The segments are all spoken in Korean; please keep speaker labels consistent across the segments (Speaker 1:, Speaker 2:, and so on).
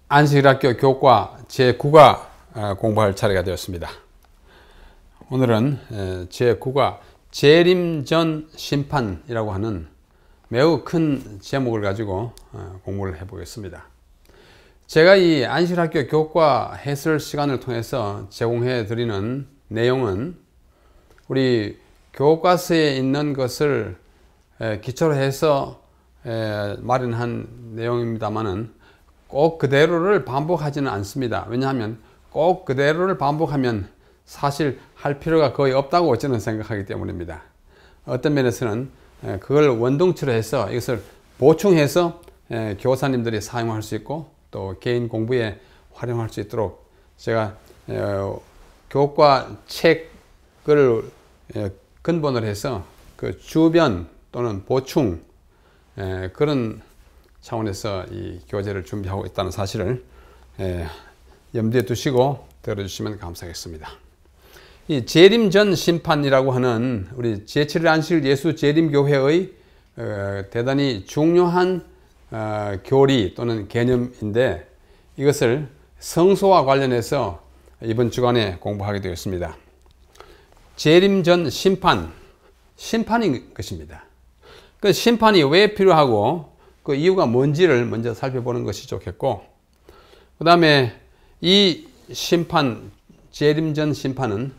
Speaker 1: 안식일학교 교과 제9과 공부할 차례가 되었습니다. 오늘은 제9과 재림 전 심판이라고 하는 매우 큰 제목을 가지고 공부를 해보겠습니다. 제가 이 안식일학교 교과 해설 시간을 통해서 제공해 드리는 내용은 우리 교과서에 있는 것을 기초로 해서 마련한 내용입니다만은 꼭 그대로를 반복하지는 않습니다. 왜냐하면 꼭 그대로를 반복하면 사실 할 필요가 거의 없다고 저는 생각하기 때문입니다. 어떤 면에서는 그걸 원동치로 해서 이것을 보충해서 교사님들이 사용할 수 있고 또 개인 공부에 활용할 수 있도록 제가 교과 책을 근본으로 해서 그 주변 또는 보충 그런 차원에서 이 교재를 준비하고 있다는 사실을 염두에 두시고 들어주시면 감사하겠습니다. 이 재림 전 심판이라고 하는 우리 제7일 안식일 예수 재림교회의 대단히 중요한 교리 또는 개념인데 이것을 성소와 관련해서 이번 주간에 공부하게 되었습니다. 재림 전 심판인 것입니다. 그 심판이 왜 필요하고 그 이유가 뭔지를 먼저 살펴보는 것이 좋겠고, 그 다음에 이 심판, 재림 전 심판은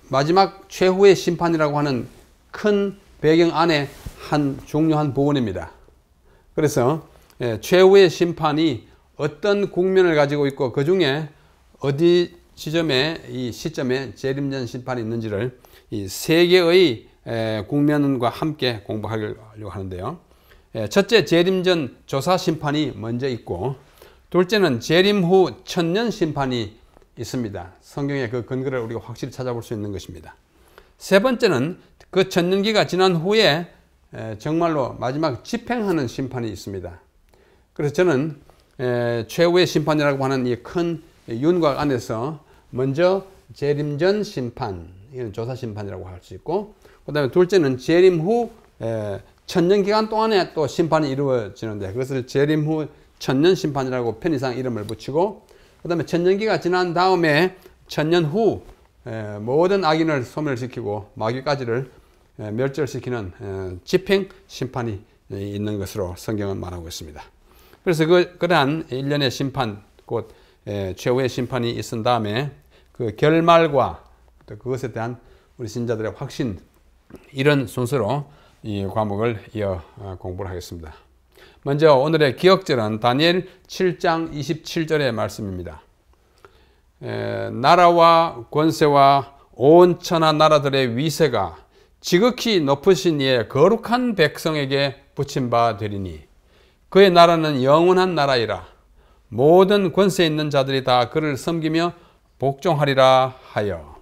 Speaker 1: 마지막 최후의 심판이라고 하는 큰 배경 안에 한 중요한 부분입니다. 그래서 최후의 심판이 어떤 국면을 가지고 있고 그 중에 어디 지점에 이 시점에 재림 전 심판이 있는지를 이 세 개의 국면과 함께 공부하려고 하는데요. 첫째, 재림 전 조사 심판이 먼저 있고, 둘째는 재림 후 천년 심판이 있습니다. 성경의 그 근거를 우리가 확실히 찾아볼 수 있는 것입니다. 세 번째는 그 천년기가 지난 후에 정말로 마지막 집행하는 심판이 있습니다. 그래서 저는 최후의 심판이라고 하는 이 큰 윤곽 안에서 먼저 재림 전 심판, 이건 조사 심판이라고 할 수 있고, 그 다음에 둘째는 재림 후 천년 기간 동안에 또 심판이 이루어지는데 그것을 재림 후 천년 심판이라고 편의상 이름을 붙이고, 그 다음에 천년기가 지난 다음에 천년 후 모든 악인을 소멸시키고 마귀까지를 멸절시키는 집행 심판이 있는 것으로 성경은 말하고 있습니다. 그래서 그러한 일련의 심판, 곧 최후의 심판이 있은 다음에 그 결말과 또 그것에 대한 우리 신자들의 확신, 이런 순서로 이 과목을 이어 공부를 하겠습니다. 먼저 오늘의 기억절은 다니엘 7장 27절의 말씀입니다. 나라와 권세와 온 천하 나라들의 위세가 지극히 높으신 이의 거룩한 백성에게 붙임 바 되리니 그의 나라는 영원한 나라이라. 모든 권세 있는 자들이 다 그를 섬기며 복종하리라 하여.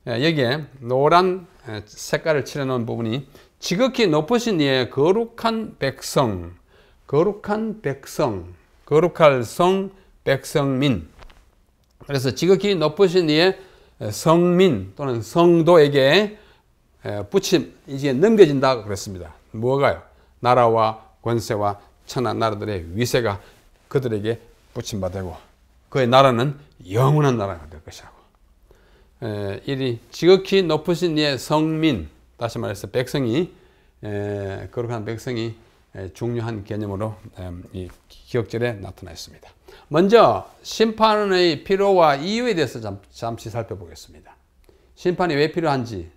Speaker 1: 여기에 노란 색깔을 칠해놓은 부분이 지극히 높으신 이의 거룩한 백성, 거룩할 성, 백성민. 그래서 지극히 높으신 이의 성민 또는 성도에게 붙임, 이제 넘겨진다고 그랬습니다. 뭐가요? 나라와 권세와 천하 나라들의 위세가 그들에게 붙임받고 그의 나라는 영원한 나라가 될 것이라고. 이 지극히 높으신 이의 성민, 다시 말해서 백성이, 거룩한 백성이 중요한 개념으로 이 기억절에 나타나 있습니다. 먼저 심판의 필요와 이유에 대해서 잠시 살펴보겠습니다. 심판이 왜 필요한지,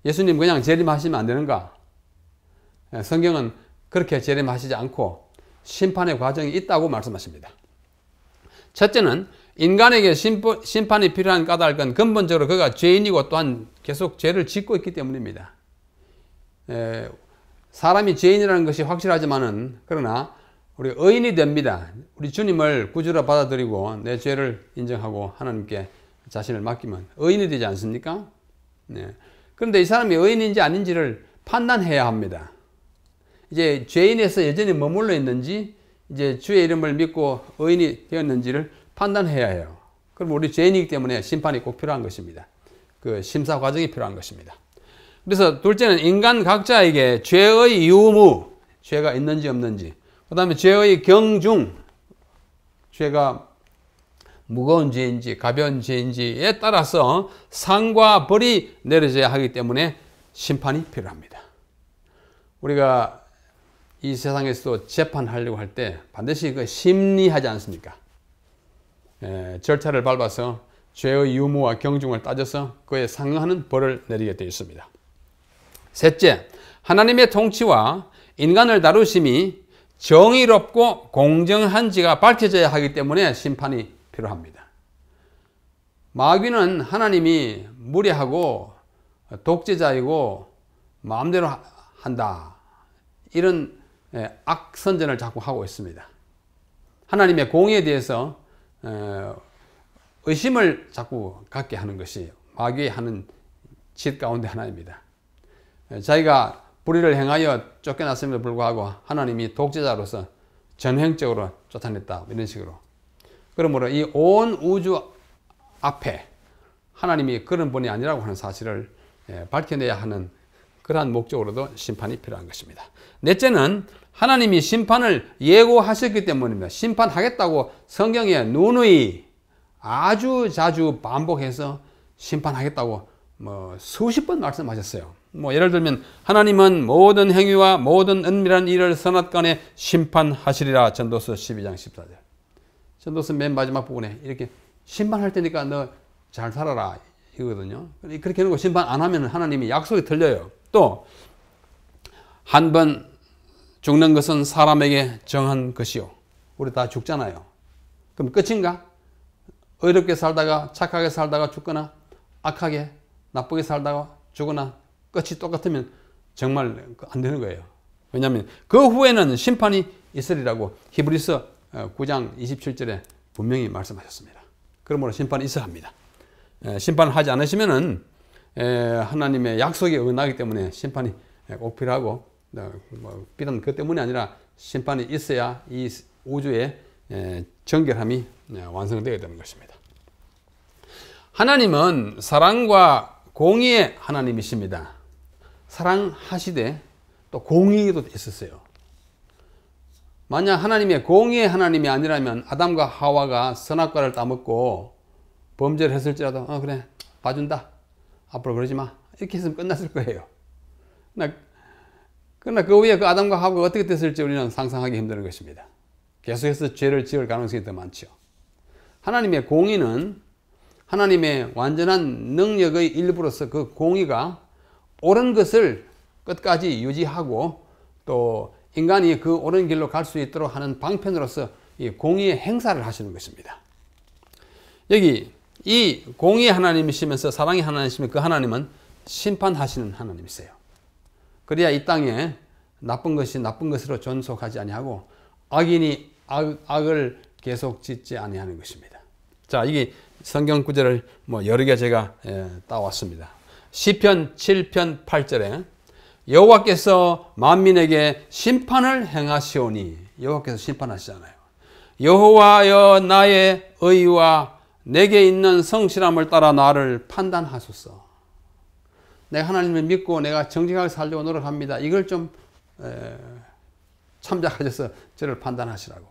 Speaker 1: 예수님 그냥 재림하시면 안 되는가? 성경은 그렇게 재림하시지 않고 심판의 과정이 있다고 말씀하십니다. 첫째는 인간에게 심판이 필요한 까닭은 근본적으로 그가 죄인이고 또한 계속 죄를 짓고 있기 때문입니다. 사람이 죄인이라는 것이 확실하지만은 그러나 우리 의인이 됩니다. 우리 주님을 구주로 받아들이고 내 죄를 인정하고 하나님께 자신을 맡기면 의인이 되지 않습니까? 네. 그런데 이 사람이 의인인지 아닌지를 판단해야 합니다. 이제 죄인에서 여전히 머물러 있는지 이제 주의 이름을 믿고 의인이 되었는지를 판단해야 해요. 그럼 우리 죄인이기 때문에 심판이 꼭 필요한 것입니다. 그 심사 과정이 필요한 것입니다. 그래서 둘째는 인간 각자에게 죄의 유무, 죄가 있는지 없는지, 그 다음에 죄의 경중, 죄가 무거운 죄인지 가벼운 죄인지에 따라서 상과 벌이 내려져야 하기 때문에 심판이 필요합니다. 우리가 이 세상에서도 재판하려고 할 때 반드시 그 심리하지 않습니까? 절차를 밟아서 죄의 유무와 경중을 따져서 그에 상응하는 벌을 내리게 되어 있습니다. 셋째, 하나님의 통치와 인간을 다루심이 정의롭고 공정한지가 밝혀져야 하기 때문에 심판이 필요합니다. 마귀는 하나님이 무례하고 독재자이고 마음대로 한다, 이런 악선전을 자꾸 하고 있습니다. 하나님의 공의에 대해서 의심을 자꾸 갖게 하는 것이 마귀의 하는 짓 가운데 하나입니다. 자기가 불의를 행하여 쫓겨났음에도 불구하고 하나님이 독재자로서 전횡적으로 쫓아냈다, 이런 식으로. 그러므로 이 온 우주 앞에 하나님이 그런 분이 아니라고 하는 사실을 밝혀내야 하는 그러한 목적으로도 심판이 필요한 것입니다. 넷째는 하나님이 심판을 예고하셨기 때문입니다. 심판하겠다고 성경에 누누이 아주 자주 반복해서 심판하겠다고 수십 번 말씀하셨어요. 예를 들면 하나님은 모든 행위와 모든 은밀한 일을 선악간에 심판하시리라, 전도서 12장 14절. 전도서 맨 마지막 부분에 이렇게 심판할 테니까 너 잘 살아라, 이거거든요. 그렇게 해놓고 심판 안 하면 하나님이 약속이 틀려요. 또 한 번 죽는 것은 사람에게 정한 것이요. 우리 다 죽잖아요. 그럼 끝인가? 의롭게 살다가 착하게 살다가 죽거나 악하게 나쁘게 살다가 죽거나 끝이 똑같으면 정말 안 되는 거예요. 왜냐하면 그 후에는 심판이 있으리라고 히브리서 9장 27절에 분명히 말씀하셨습니다. 그러므로 심판이 있어야 합니다. 심판을 하지 않으시면은 하나님의 약속이 어긋나기 때문에 심판이 꼭 필요하고, 비단 그 때문이 아니라 심판이 있어야 이 우주의 정결함이 완성되게 되는 것입니다. 하나님은 사랑과 공의의 하나님이십니다. 사랑하시되 또 공의도 있었어요. 만약 하나님의 공의의 하나님이 아니라면 아담과 하와가 선악과를 따먹고 범죄를 했을지라도 그래 봐준다, 앞으로 그러지 마, 이렇게 했으면 끝났을 거예요. 그러나 그 후에 그 아담과 하와가 어떻게 됐을지 우리는 상상하기 힘든 것입니다. 계속해서 죄를 지을 가능성이 더 많죠. 하나님의 공의는 하나님의 완전한 능력의 일부로서 그 공의가 옳은 것을 끝까지 유지하고 또 인간이 그 옳은 길로 갈 수 있도록 하는 방편으로서 이 공의의 행사를 하시는 것입니다. 여기 이 공의의 하나님이시면서 사랑의 하나님이시면 그 하나님은 심판하시는 하나님이세요. 그래야 이 땅에 나쁜 것이 나쁜 것으로 존속하지 아니하고 악인이 악을 계속 짓지 아니하는 것입니다. 자, 이게 성경 구절을 여러 개 제가 따왔습니다. 시편 7편 8절에 여호와께서 만민에게 심판을 행하시오니, 여호와께서 심판하시잖아요. 여호와여 나의 의와 내게 있는 성실함을 따라 나를 판단하소서. 내가 하나님을 믿고 내가 정직하게 살려고 노력합니다. 이걸 좀 참작하셔서 저를 판단하시라고.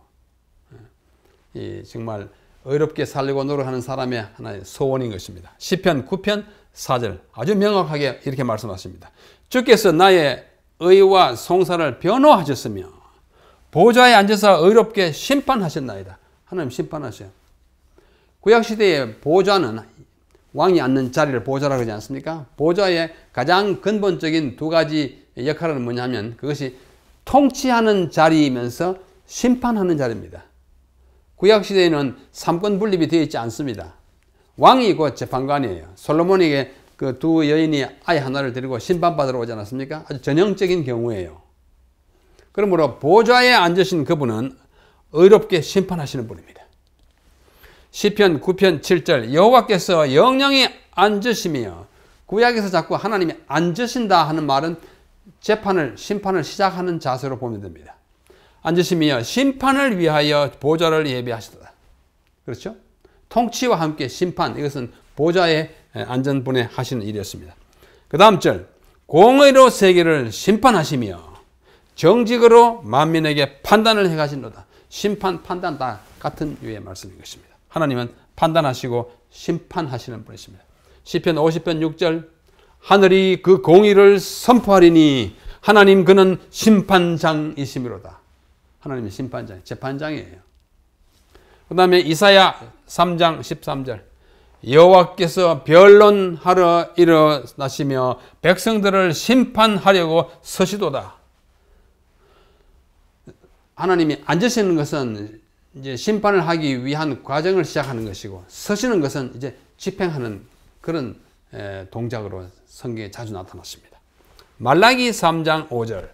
Speaker 1: 이 정말 의롭게 살려고 노력하는 사람의 하나의 소원인 것입니다. 시편 9편 4절 아주 명확하게 이렇게 말씀하십니다. 주께서 나의 의와 송사를 변호하셨으며 보좌에 앉아서 의롭게 심판하셨나이다. 하나님 심판하셔요. 구약시대의 보좌는 왕이 앉는 자리를 보좌라고 하지 않습니까? 보좌의 가장 근본적인 두 가지 역할은 뭐냐면 그것이 통치하는 자리이면서 심판하는 자리입니다. 구약시대에는 삼권 분립이 되어 있지 않습니다. 왕이 곧 재판관이에요. 솔로몬에게 그 두 여인이 아이 하나를 데리고 심판받으러 오지 않았습니까? 아주 전형적인 경우예요. 그러므로 보좌에 앉으신 그분은 의롭게 심판하시는 분입니다. 시편 9편 7절 여호와께서 영영히 앉으시며, 구약에서 자꾸 하나님이 앉으신다 하는 말은 심판을 시작하는 자세로 보면 됩니다. 앉으시며 심판을 위하여 보좌를 예비하시도다. 그렇죠? 통치와 함께 심판, 이것은 보좌에 앉은 분의 하시는 일이었습니다. 그 다음 절 공의로 세계를 심판하시며 정직으로 만민에게 판단을 해가신도다. 심판, 판단 다 같은 유의 말씀인 것입니다. 하나님은 판단하시고 심판하시는 분이십니다. 시편 50편 6절 하늘이 그 공의를 선포하리니 하나님 그는 심판장이시미로다. 하나님은 심판장, 재판장이에요. 그 다음에 이사야 3장 13절 여호와께서 변론하러 일어나시며 백성들을 심판하려고 서시도다. 하나님이 앉으시는 것은 이제 심판을 하기 위한 과정을 시작하는 것이고 서시는 것은 이제 집행하는 그런 동작으로 성경에 자주 나타났습니다. 말라기 3장 5절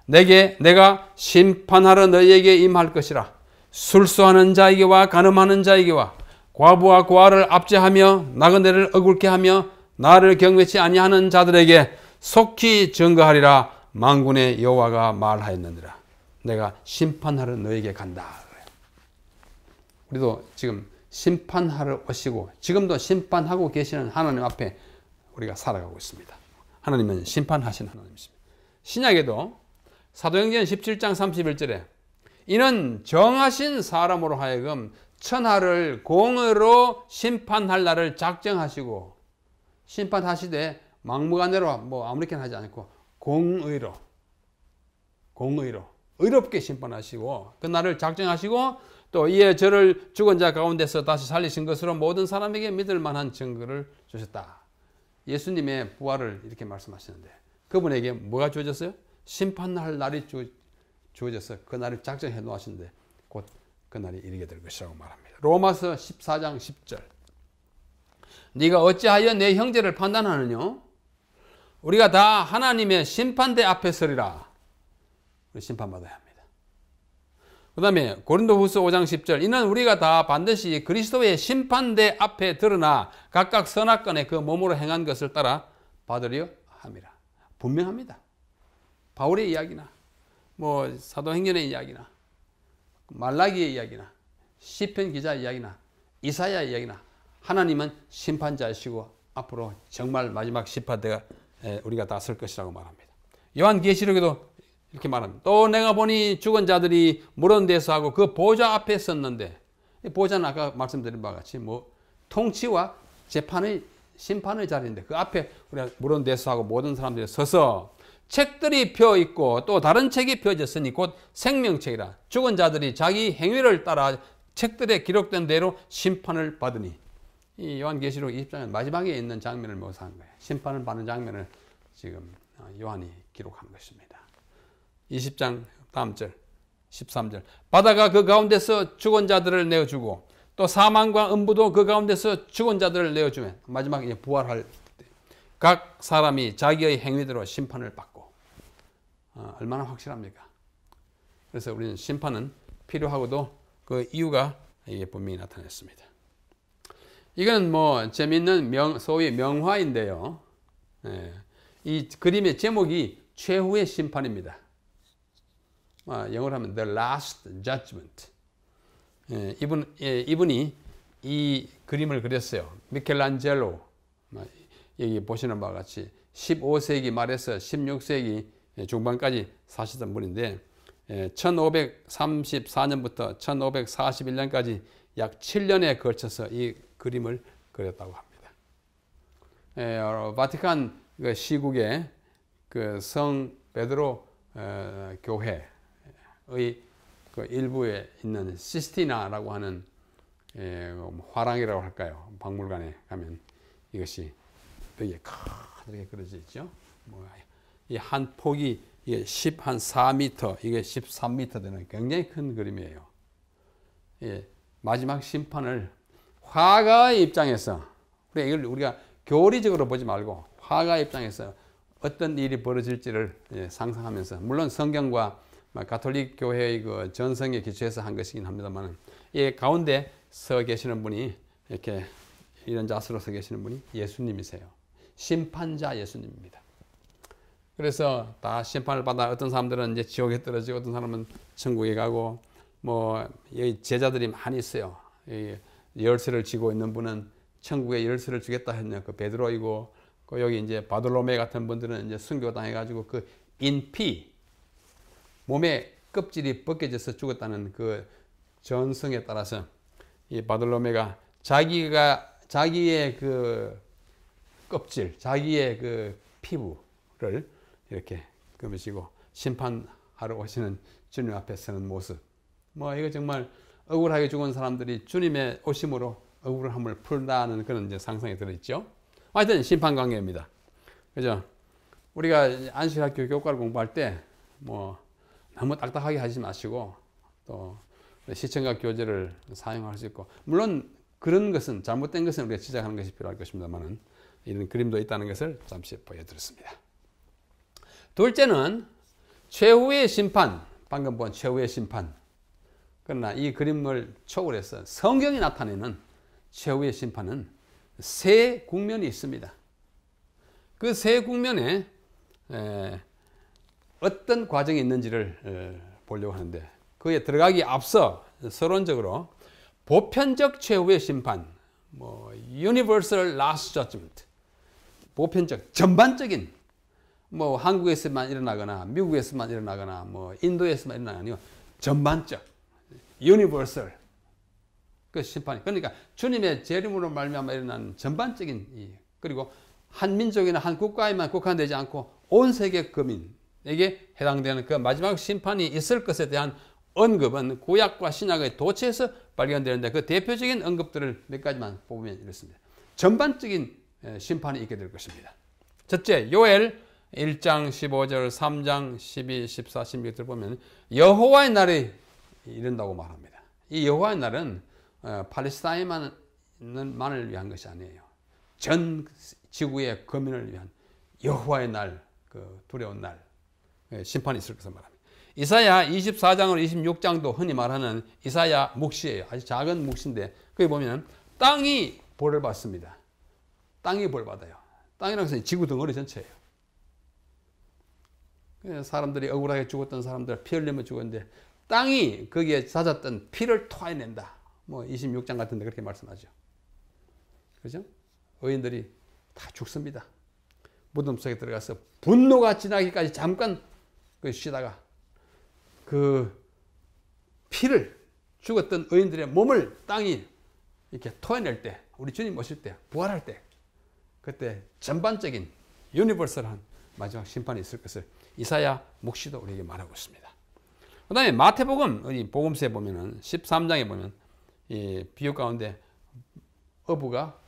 Speaker 1: 내가 심판하러 너희에게 임할 것이라 술수하는 자에게와 간음하는 자에게와 과부와 고아를 압제하며 나그네를 억울케 하며 나를 경외치 아니하는 자들에게 속히 증거하리라. 만군의 여호와가 말하였느니라. 내가 심판하러 너에게 간다. 우리도 지금 심판하러 오시고 지금도 심판하고 계시는 하나님 앞에 우리가 살아가고 있습니다. 하나님은 심판하신 하나님이십니다. 신약에도 사도행전 17장 31절에 이는 정하신 사람으로 하여금 천하를 공의로 심판할 날을 작정하시고 심판하시되 막무가내로 뭐 아무렇게나 하지 않고 공의로 의롭게 심판하시고 그 날을 작정하시고 또 이에 저를 죽은 자 가운데서 다시 살리신 것으로 모든 사람에게 믿을 만한 증거를 주셨다. 예수님의 부활을 이렇게 말씀하시는데 그분에게 뭐가 주어졌어요? 심판할 날이 주어져서 그 날을 작정해 놓으시는데 곧 그 날이 이르게 될 것이라고 말합니다. 로마서 14장 10절 네가 어찌하여 내 형제를 판단하느냐? 우리가 다 하나님의 심판대 앞에 서리라. 심판받아야 합니다. 그 다음에 고린도후서 5장 10절 이는 우리가 다 반드시 그리스도의 심판대 앞에 드러나 각각 선악간에 그 몸으로 행한 것을 따라 받으려 함이라. 분명합니다. 바울의 이야기나 뭐 사도행전의 이야기나 말라기의 이야기나 시편 기자의 이야기나 이사야의 이야기나 하나님은 심판자이시고 앞으로 정말 마지막 심판대가 우리가 다 설 것이라고 말합니다. 요한계시록에도 이렇게 말합니다. 또 내가 보니 죽은 자들이 물은 데서 하고 그 보좌 앞에 섰는데 이 보좌는 아까 말씀드린 바와 같이 뭐 통치와 재판의 심판의 자리인데 그 앞에 우리가 물은 데서 하고 모든 사람들이 서서 책들이 펴 있고 또 다른 책이 펴졌으니 곧 생명책이라. 죽은 자들이 자기 행위를 따라 책들에 기록된 대로 심판을 받으니. 이 요한계시록 20장의 마지막에 있는 장면을 묘사한 거예요. 심판을 받는 장면을 지금 요한이 기록한 것입니다. 20장 다음 절 13절 바다가 그 가운데서 죽은 자들을 내어주고 또 사망과 음부도 그 가운데서 죽은 자들을 내어주면 마지막에 부활할 때 각 사람이 자기의 행위대로 심판을 받고 얼마나 확실합니까? 그래서 우리는 심판은 필요하고도 그 이유가 이게 분명히 나타났습니다. 이건 뭐 재미있는 소위 명화인데요. 이 그림의 제목이 최후의 심판입니다. 영어로 하면 The Last Judgment. 이분이 이 그림을 그렸어요. 미켈란젤로. 여기 보시는 바와 같이 15세기 말에서 16세기 중반까지 사시던 분인데 1534년부터 1541년까지 약 7년에 걸쳐서 이 그림을 그렸다고 합니다. 바티칸 시국의 그 성 베드로 교회의 그 일부에 있는 시스티나라고 하는 화랑이라고 할까요? 박물관에 가면 이것이 여기에 크게 그려져 있죠. 이 한 폭이 이게 4m, 이게 13m 되는 굉장히 큰 그림이에요. 마지막 심판을 화가의 입장에서 이걸 우리가 교리적으로 보지 말고 화가의 입장에서 어떤 일이 벌어질지를 상상하면서 물론 성경과 가톨릭 교회의 그 전성에 기초해서 한 것이긴 합니다만 이 가운데 서 계시는 분이 이렇게 이런 자세로 서 계시는 분이 예수님이세요. 심판자 예수님입니다. 그래서 다 심판을 받아 어떤 사람들은 이제 지옥에 떨어지고 어떤 사람은 천국에 가고 뭐 여기 제자들이 많이 있어요. 열쇠를 쥐고 있는 분은 천국에 열쇠를 주겠다 했냐 그 베드로이고 그 여기 이제 바돌로메 같은 분들은 이제 순교당해 가지고 그 인피 몸의 껍질이 벗겨져서 죽었다는 그 전성에 따라서 이 바돌로메가 자기의 그 껍질, 자기의 그 피부를 이렇게 그으시고 심판하러 오시는 주님 앞에 서는 모습. 이거 정말 억울하게 죽은 사람들이 주님의 오심으로 억울함을 풀다는 그런 이제 상상이 들어있죠. 하여튼 심판 관계입니다. 그죠? 우리가 안식학교 교과를 공부할 때 너무 딱딱하게 하지 마시고 또 시청각 교재를 사용할 수 있고, 물론 그런 것은 잘못된 것은 우리가 지적하는 것이 필요할 것입니다만은 이런 그림도 있다는 것을 잠시 보여드렸습니다. 둘째는 최후의 심판, 방금 본 최후의 심판. 그러나 이 그림을 초월해서 성경이 나타내는 최후의 심판은 세 국면이 있습니다. 그 세 국면에 어떤 과정이 있는지를 보려고 하는데, 그에 들어가기 앞서 서론적으로 보편적 최후의 심판, Universal Last Judgment, 보편적, 전반적인, 한국에서만 일어나거나 미국에서만 일어나거나 인도에서만 일어나거나 아니고 전반적, Universal 그 심판이, 그러니까 주님의 재림으로 말미암아 일어나는 전반적인, 그리고 한 민족이나 한 국가에만 국한되지 않고 온 세계 거민에게 해당되는 그 마지막 심판이 있을 것에 대한 언급은 구약과 신약의 도처에서 발견되는데, 그 대표적인 언급들을 몇 가지만 뽑으면 이렇습니다. 전반적인 심판이 있게 될 것입니다. 첫째, 요엘 1장 15절, 3장 12, 14, 16절 보면 여호와의 날이 이른다고 말합니다. 이 여호와의 날은 팔레스타인만을 위한 것이 아니에요. 전 지구의 거민을 위한 여호와의 날, 그 두려운 날, 심판이 있을 것을 말합니다. 이사야 24장으로 26장도 흔히 말하는 이사야 묵시예요. 아주 작은 묵시인데 거기 보면 땅이 벌을 받습니다. 땅이 벌 받아요. 땅이라는 것은 지구 덩어리 전체예요. 사람들이 억울하게 죽었던 사람들 피 흘리며 죽었는데 땅이 거기에 잦았던 피를 토해낸다. 26장 같은 데 그렇게 말씀하죠. 그죠? 의인들이 다 죽습니다. 무덤 속에 들어가서 분노가 지나기까지 잠깐 쉬다가 그 피를, 죽었던 의인들의 몸을 땅이 이렇게 토해낼 때, 우리 주님 오실 때, 부활할 때, 그때 전반적인 유니버설한 마지막 심판이 있을 것을 이사야 묵시도 우리에게 말하고 있습니다. 그 다음에 마태복음, 이 복음서에 보면은 13장에 보면 이 비유 가운데 어부가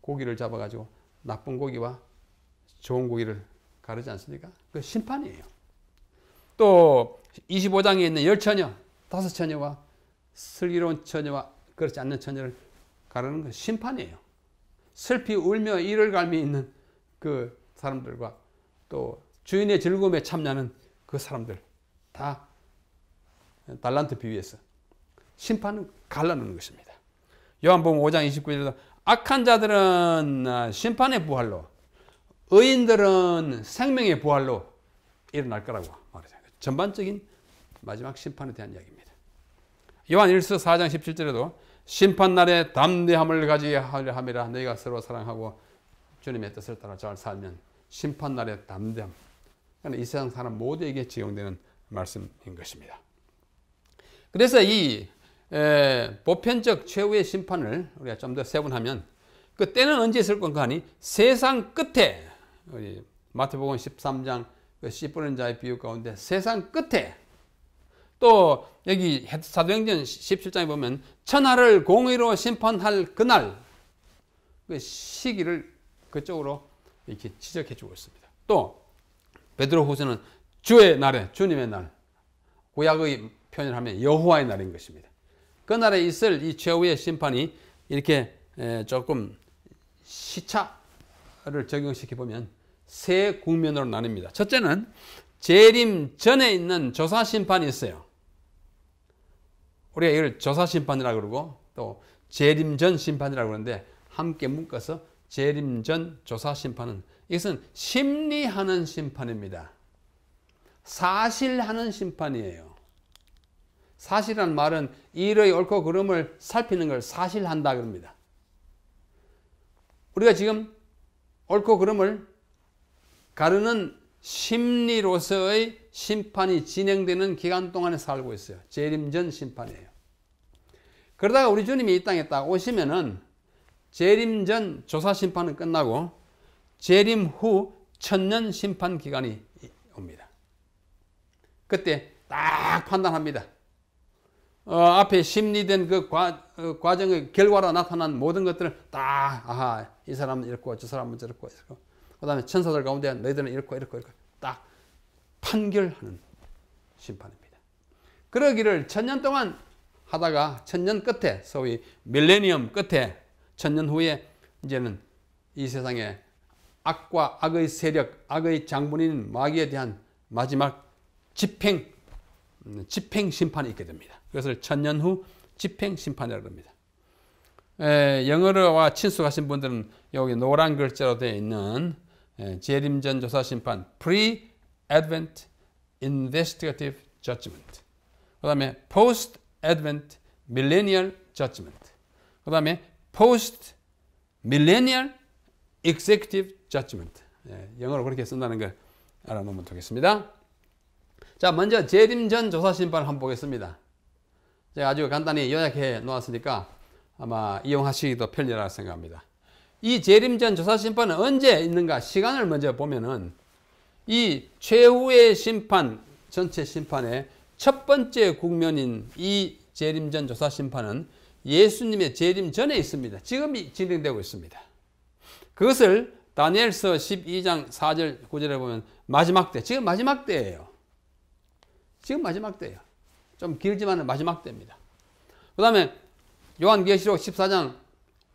Speaker 1: 고기를 잡아가지고 나쁜 고기와 좋은 고기를 가르지 않습니까? 그 심판이에요. 또 25장에 있는 10처녀, 5처녀와 슬기로운 처녀와 그렇지 않는 처녀를 가르는 건 심판이에요. 슬피 울며 이를 갈미 있는 그 사람들과 또 주인의 즐거움에 참여하는 그 사람들 다 달란트 비유에서 심판은 갈라놓는 것입니다. 요한복음 5장 29절에도 악한 자들은 심판의 부활로, 의인들은 생명의 부활로 일어날 거라고 말하죠. 전반적인 마지막 심판에 대한 이야기입니다. 요한 1서 4장 17절에도 심판날에 담대함을 가지게 하려 함이라. 너희가 서로 사랑하고 주님의 뜻을 따라 잘 살면 심판날에 담대함. 그러니까 이 세상 사람 모두에게 적용되는 말씀인 것입니다. 그래서 이 보편적 최후의 심판을 우리가 좀 더 세분하면 그 때는 언제 있을 건가 하니 세상 끝에, 우리 마태복음 13장 그 씨 뿌리는 자의 비유 가운데 세상 끝에, 또 여기 사도행전 17장에 보면 천하를 공의로 심판할 그날, 그 시기를 그쪽으로 이렇게 지적해 주고 있습니다. 또 베드로후서는 주의 날에, 주님의 날, 구약의 표현을 하면 여호와의 날인 것입니다. 그 날에 있을 이 최후의 심판이 이렇게 조금 시차를 적용시켜 보면 세 국면으로 나뉩니다. 첫째는 재림 전에 있는 조사심판이 있어요. 우리가 이걸 조사심판이라고 그러고 또 재림 전 심판이라고 그러는데 함께 묶어서 재림 전 조사심판은, 이것은 심리하는 심판입니다. 사실하는 심판이에요. 사실이라는 말은 일의 옳고 그름을 살피는 걸 사실한다 그럽니다. 우리가 지금 옳고 그름을 가르는 심리로서의 심판이 진행되는 기간 동안에 살고 있어요. 재림 전 심판이에요. 그러다가 우리 주님이 이 땅에 딱 오시면은 재림 전 조사 심판은 끝나고 재림 후 천년 심판 기간이 옵니다. 그때 딱 판단합니다. 앞에 심리된 그 과정의 결과로 나타난 모든 것들을 딱, 아하, 이 사람은 이렇고, 저 사람은 저렇고, 그 다음에 천사들 가운데 너희들은 이렇고, 딱 판결하는 심판입니다. 그러기를 천년 동안 하다가 천년 끝에, 소위 밀레니엄 끝에, 천년 후에 이제는 이 세상에 악과 악의 세력, 악의 장본인 마귀에 대한 마지막 집행 심판이 있게 됩니다. 그것을 천년 후 집행 심판이라고 합니다. 영어로와 친숙하신 분들은 여기 노란 글자로 되어 있는 재림 전 조사 심판, Pre-Advent Investigative Judgment. 그 다음에 Post-Advent Millennial Judgment. 그 다음에 Post-Millennial Executive Judgment. 영어로 그렇게 쓴다는 걸 알아놓으면 되겠습니다. 자, 먼저 재림 전 조사 심판을 한번 보겠습니다. 제가 아주 간단히 요약해 놓았으니까 아마 이용하시기도 편리하다고 생각합니다. 이 재림 전 조사 심판은 언제 있는가? 시간을 먼저 보면은 이 최후의 심판, 전체 심판의 첫 번째 국면인 이 재림 전 조사 심판은 예수님의 재림 전에 있습니다. 지금 진행되고 있습니다. 그것을 다니엘서 12장 4절 9절에 보면 마지막 때, 지금 마지막 때예요. 지금 마지막 때예요. 좀 길지만 마지막 때입니다. 그 다음에 요한계시록 14장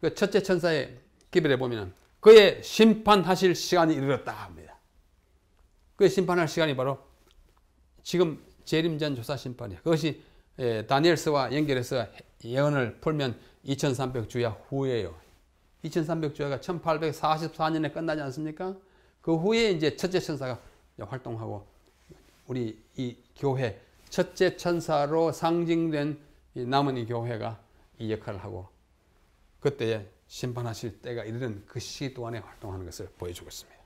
Speaker 1: 그 첫째 천사의 기별에 보면 그의 심판하실 시간이 이르렀다 합니다. 그의 심판할 시간이 바로 지금 재림 전 조사 심판이에요. 그것이 다니엘서와 연결해서 예언을 풀면 2300주야 후예요. 2300주야가 1844년에 끝나지 않습니까? 그 후에 이제 첫째 천사가 활동하고 우리 이 교회 첫째 천사로 상징된 이 남은 이 교회가 이 역할을 하고 그때 심판하실 때가 이르는 그 시기 동안에 활동하는 것을 보여주고 있습니다.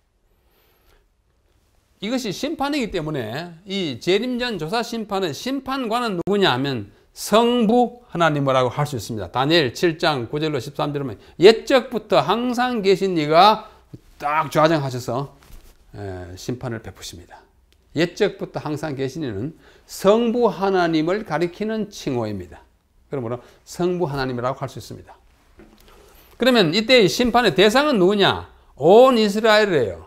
Speaker 1: 이것이 심판이기 때문에 이 재림전 조사 심판의 심판관은 누구냐 하면 성부 하나님이라고 할 수 있습니다. 다니엘 7장 9절로 13절에 보면 옛적부터 항상 계신 이가 딱 좌정하셔서 심판을 베푸십니다. 옛적부터 항상 계신 이는 성부 하나님을 가리키는 칭호입니다. 그러므로 성부 하나님이라고 할 수 있습니다. 그러면 이때의 심판의 대상은 누구냐? 온 이스라엘이에요.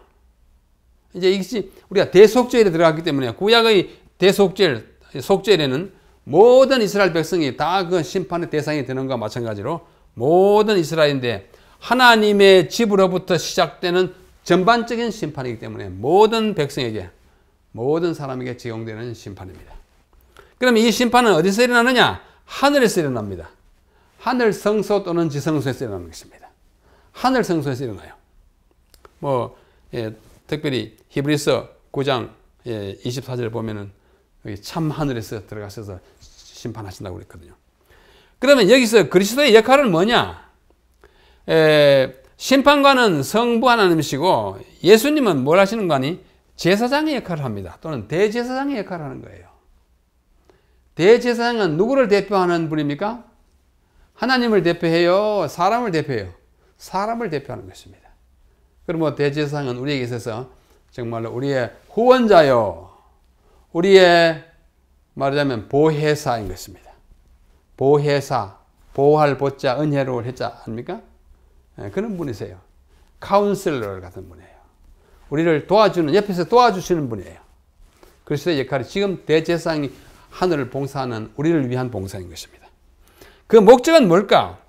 Speaker 1: 이제 이것이 우리가 대속죄에 들어갔기 때문에 구약의 대속죄, 속죄에는 모든 이스라엘 백성이 다 그 심판의 대상이 되는 것과 마찬가지로 모든 이스라엘인데 하나님의 집으로부터 시작되는 전반적인 심판이기 때문에 모든 백성에게 모든 사람에게 적용되는 심판입니다. 그럼 이 심판은 어디서 일어나느냐? 하늘에서 일어납니다. 하늘 성소 또는 지성소에서 일어나는 것입니다. 하늘 성소에서 일어나요. 특별히 히브리서 9장 24절을 보면은 참 하늘에서 들어가셔서 심판하신다고 그랬거든요. 그러면 여기서 그리스도의 역할은 뭐냐? 심판관은 성부 하나님이시고 예수님은 뭘 하시는 거 아니? 제사장의 역할을 합니다. 또는 대제사장의 역할을 하는 거예요. 대제사장은 누구를 대표하는 분입니까? 하나님을 대표해요? 사람을 대표해요? 사람을 대표하는 것입니다. 그럼 대제사장은 우리에게 있어서 정말로 우리의 후원자요. 우리의 말하자면 보혜사인 것입니다. 보혜사, 보호할 보자, 은혜로울 해자 아닙니까? 그런 분이세요. 카운슬러 같은 분이에요. 우리를 도와주는, 옆에서 도와주시는 분이에요. 그리스도의 역할이 지금 대제사장이 하늘을 봉사하는 우리를 위한 봉사인 것입니다. 그 목적은 뭘까?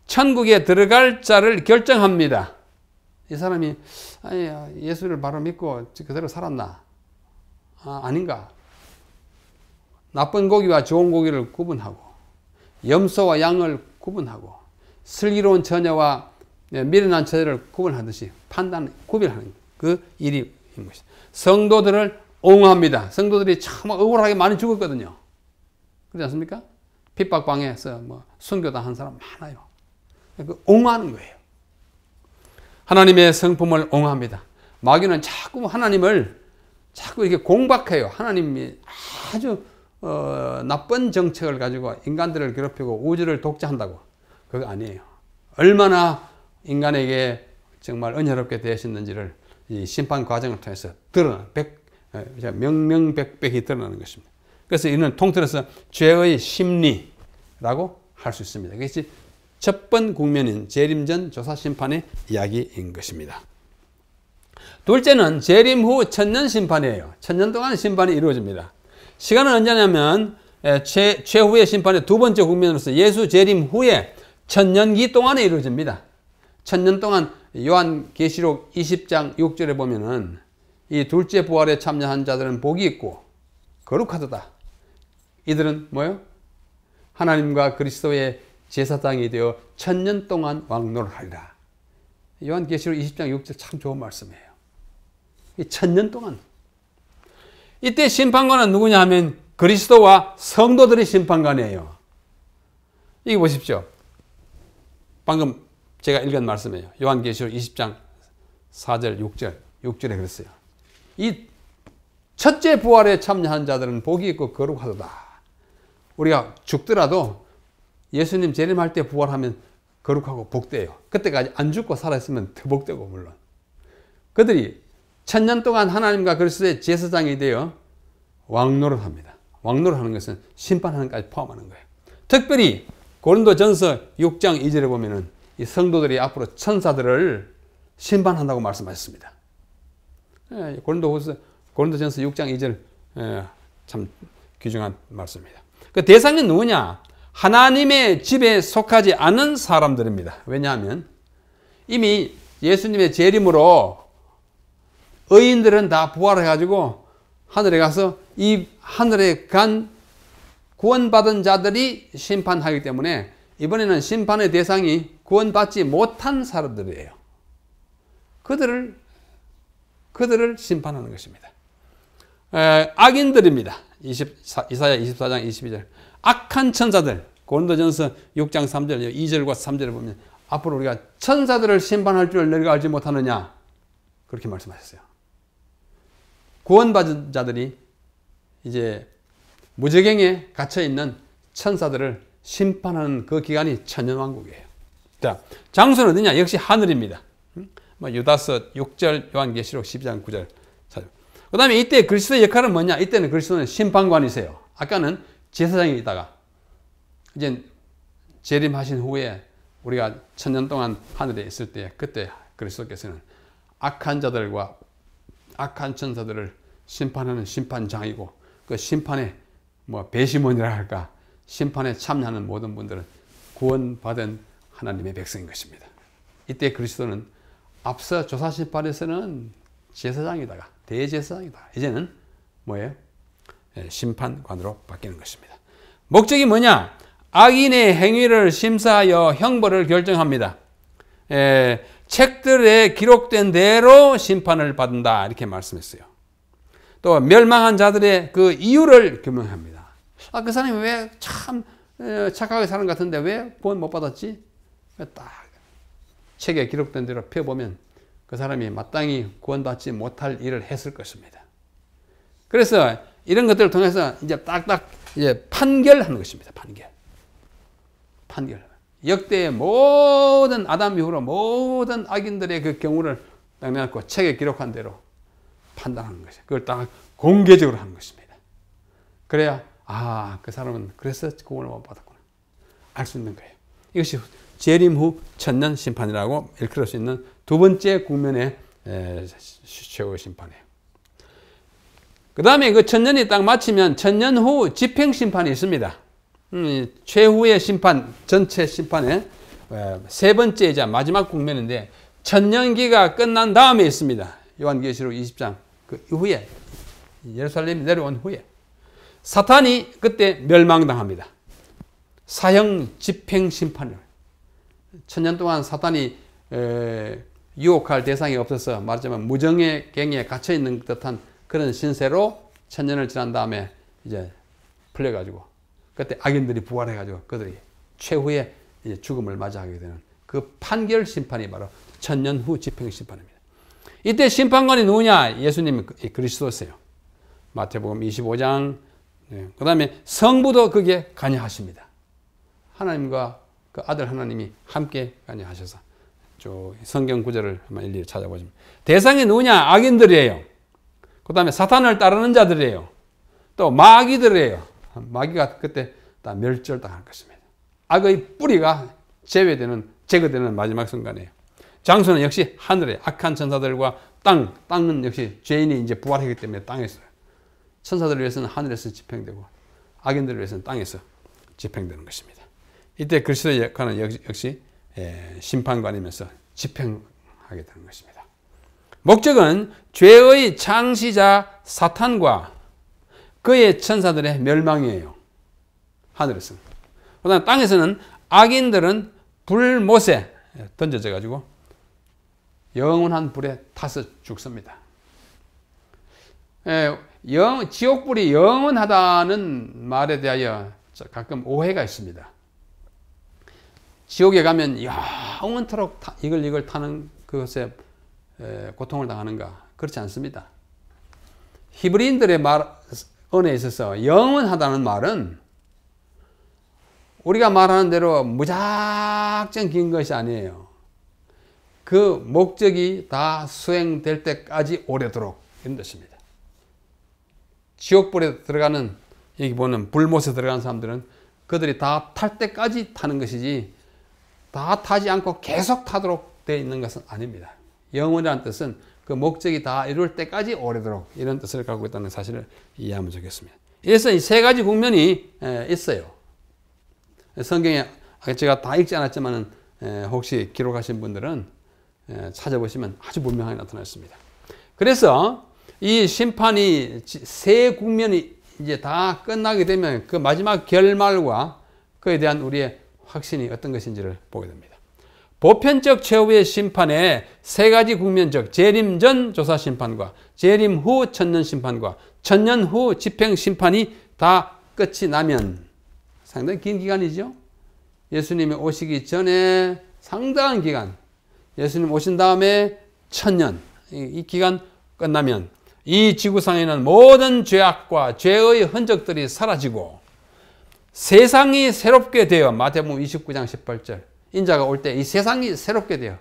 Speaker 1: 천국에 들어갈 자를 결정합니다. 이 사람이 예수를 바로 믿고 그대로 살았나? 아닌가? 나쁜 고기와 좋은 고기를 구분하고 염소와 양을 구분하고 슬기로운 처녀와 미련한 처녀를 구분하듯이 구별하는 그 일이 있는 것입니다. 성도들을 옹호합니다. 성도들이 참 억울하게 많이 죽었거든요. 그렇지 않습니까? 핍박방에서 순교당한 사람 많아요. 옹호하는 거예요. 하나님의 성품을 옹호합니다. 마귀는 자꾸 하나님을 자꾸 이렇게 공박해요. 하나님이 아주 나쁜 정책을 가지고 인간들을 괴롭히고 우주를 독재한다고. 그거 아니에요. 얼마나 인간에게 정말 은혜롭게 대하셨는지를 이 심판 과정을 통해서 명명백백히 드러나는 것입니다. 그래서 이는 통틀어서 죄의 심리라고 할 수 있습니다. 그것이 첫 번 국면인 재림전 조사 심판의 이야기인 것입니다. 둘째는 재림 후 천년 심판이에요. 천년 동안 심판이 이루어집니다. 시간은 언제냐면 최후의 심판의 두 번째 국면으로서 예수 재림 후에 천년기 동안에 이루어집니다. 천년 동안 요한계시록 20장 6절에 보면은 이 둘째 부활에 참여한 자들은 복이 있고 거룩하도다. 이들은 뭐요? 하나님과 그리스도의 제사장이 되어 천년 동안 왕노를 하리라. 요한계시록 20장 6절 참 좋은 말씀이에요. 이 천년 동안. 이때 심판관은 누구냐 하면 그리스도와 성도들이 심판관이에요. 이거 보십시오. 방금 제가 읽은 말씀이에요. 요한계시록 20장 4절 6절에 그랬어요. 이 첫째 부활에 참여한 자들은 복이 있고 거룩하도다. 우리가 죽더라도 예수님 재림할 때 부활하면 거룩하고 복돼요. 그때까지 안 죽고 살아있으면 더 복되고 물론. 그들이 천년 동안 하나님과 그리스도의 제사장이 되어 왕노를 합니다. 왕노를 하는 것은 심판하는 것까지 포함하는 거예요. 특별히 고린도전서 6장 2절에 보면은 이 성도들이 앞으로 천사들을 심판한다고 말씀하셨습니다. 고린도전서 6장 2절 참 귀중한 말씀입니다. 그 대상은 누구냐? 하나님의 집에 속하지 않은 사람들입니다. 왜냐하면 이미 예수님의 재림으로 의인들은 다 부활해가지고 하늘에 가서 이 하늘에 간 구원받은 자들이 심판하기 때문에 이번에는 심판의 대상이 구원받지 못한 사람들이에요. 그들을 심판하는 것입니다. 악인들입니다. 이사야 24장 22절. 악한 천사들. 고린도전서 6장 3절, 2절과 3절을 보면 앞으로 우리가 천사들을 심판할 줄 너희가 알지 못하느냐. 그렇게 말씀하셨어요. 구원받은 자들이 이제 무저갱에 갇혀있는 천사들을 심판하는 그 기간이 천년왕국이에요. 자, 장소는 어디냐? 역시 하늘입니다. 유다서 6절, 요한계시록 12장 9절. 그 다음에 이때 그리스도의 역할은 뭐냐? 이때는 그리스도는 심판관이세요. 아까는 제사장이다가 이제 재림하신 후에 우리가 천년 동안 하늘에 있을 때 그때 그리스도께서는 악한 자들과 악한 천사들을 심판하는 심판장이고 그 심판에 배심원이라 할까 심판에 참여하는 모든 분들은 구원받은 하나님의 백성인 것입니다. 이때 그리스도는 앞서 조사심판에서는 제사장이다가 대제사장이다. 이제는 뭐예요? 심판관으로 바뀌는 것입니다. 목적이 뭐냐? 악인의 행위를 심사하여 형벌을 결정합니다. 책들에 기록된 대로 심판을 받는다. 이렇게 말씀했어요. 또 멸망한 자들의 그 이유를 규명합니다. 그 사람이 왜 참 착하게 사는 것 같은데 왜 구원 못 받았지? 딱 책에 기록된 대로 펴보면 그 사람이 마땅히 구원받지 못할 일을 했을 것입니다. 그래서 이런 것들을 통해서 이제 딱딱 이제 판결하는 것입니다. 판결. 역대의 모든 아담 이후로 모든 악인들의 그 경우를 딱 내놓고 책에 기록한 대로 판단하는 것이에요. 그걸 딱 공개적으로 하는 것입니다. 그래야 그 사람은 그래서 구원을 못 받았구나 알 수 있는 거예요. 이것이 재림 후 천년 심판이라고 일컬을 수 있는 두 번째 국면의 최후의 심판이에요. 그 다음에 그 천년이 딱 마치면 천년 후 집행심판이 있습니다. 최후의 심판, 전체 심판의 세 번째이자 마지막 국면인데 천년기가 끝난 다음에 있습니다. 요한계시록 20장 그 이후에 예루살렘이 내려온 후에 사탄이 그때 멸망당합니다. 사형 집행심판을 천년 동안 사탄이 유혹할 대상이 없어서 말하자면 무정의 갱에 갇혀있는 듯한 그런 신세로 천년을 지난 다음에 이제 풀려가지고 그때 악인들이 부활해가지고 그들이 최후의 죽음을 맞이하게 되는 그 판결 심판이 바로 천년 후 집행 심판입니다. 이때 심판관이 누구냐? 예수님이 그리스도세요. 마태복음 25장. 그 다음에 성부도 거기에 관여하십니다. 하나님과 그 아들 하나님이 함께 관여하셔서 성경 구절을 한번 일일이 찾아보시면 대상이 누구냐? 악인들이에요. 그 다음에 사탄을 따르는 자들이에요. 또 마귀들이에요. 마귀가 그때 다 멸절당할 것입니다. 악의 뿌리가 제거되는 마지막 순간이에요. 장소는 역시 하늘에 악한 천사들과 땅은 역시 죄인이 이제 부활하기 때문에 땅에서, 천사들을 위해서는 하늘에서 집행되고 악인들을 위해서는 땅에서 집행되는 것입니다. 이때 그리스도의 역할은 역시 심판관이면서 집행하게 되는 것입니다. 목적은 죄의 창시자 사탄과 그의 천사들의 멸망이에요. 하늘에서는. 그다음 땅에서는 악인들은 불못에 던져져 가지고 영원한 불에 타서 죽습니다. 지옥불이 영원하다는 말에 대하여 가끔 오해가 있습니다. 지옥에 가면 영원토록 이걸 타는 그것에 고통을 당하는가? 그렇지 않습니다. 히브리인들의 언어에 있어서 영원하다는 말은 우리가 말하는 대로 무작정 긴 것이 아니에요. 그 목적이 다 수행될 때까지 오래도록 이런 뜻입니다. 지옥불에 들어가는, 여기 보는 불못에 들어가는 사람들은 그들이 다 탈 때까지 타는 것이지 다 타지 않고 계속 타도록 되어 있는 것은 아닙니다. 영원이라는 뜻은 그 목적이 다 이룰 때까지 오래도록 이런 뜻을 갖고 있다는 사실을 이해하면 좋겠습니다. 그래서 이 세 가지 국면이 있어요. 성경에 제가 다 읽지 않았지만 혹시 기록하신 분들은 찾아보시면 아주 분명하게 나타나 있습니다. 그래서 이 심판이 세 국면이 이제 다 끝나게 되면 그 마지막 결말과 그에 대한 우리의 확신이 어떤 것인지를 보게 됩니다. 보편적 최후의 심판의 세 가지 국면, 즉 재림 전 조사 심판과 재림 후 천년 심판과 천년 후 집행 심판이 다 끝이 나면, 상당히 긴 기간이죠. 예수님이 오시기 전에 상당한 기간, 예수님 오신 다음에 천년, 이 기간 끝나면 이 지구상에는 모든 죄악과 죄의 흔적들이 사라지고 세상이 새롭게 되어, 마태복음 29장 18절, 인자가 올 때 이 세상이 새롭게 되어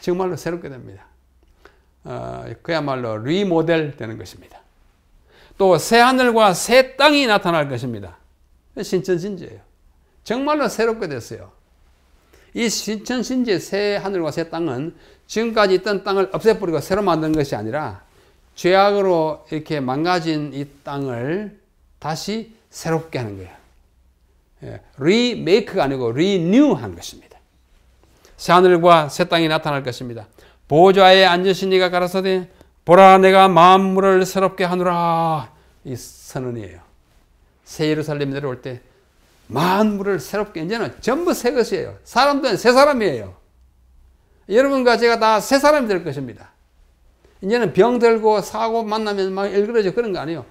Speaker 1: 정말로 새롭게 됩니다. 그야말로 리모델 되는 것입니다. 또 새 하늘과 새 땅이 나타날 것입니다. 신천신지예요. 정말로 새롭게 됐어요. 이 신천신지의 새 하늘과 새 땅은 지금까지 있던 땅을 없애버리고 새로 만든 것이 아니라 죄악으로 이렇게 망가진 이 땅을 다시 새롭게 하는 거예요. 리메이크가 아니고 리뉴한 것입니다. 새 하늘과 새 땅이 나타날 것입니다. 보좌에 앉으신 이가 가라사대 보라 내가 만물을 새롭게 하노라. 이 선언이에요. 새 예루살렘 내려올 때 만물을 새롭게, 이제는 전부 새 것이에요. 사람들은 새 사람이에요. 여러분과 제가 다 새 사람이 될 것입니다. 이제는 병들고 사고 만나면 막 일그러져 그런 거 아니에요.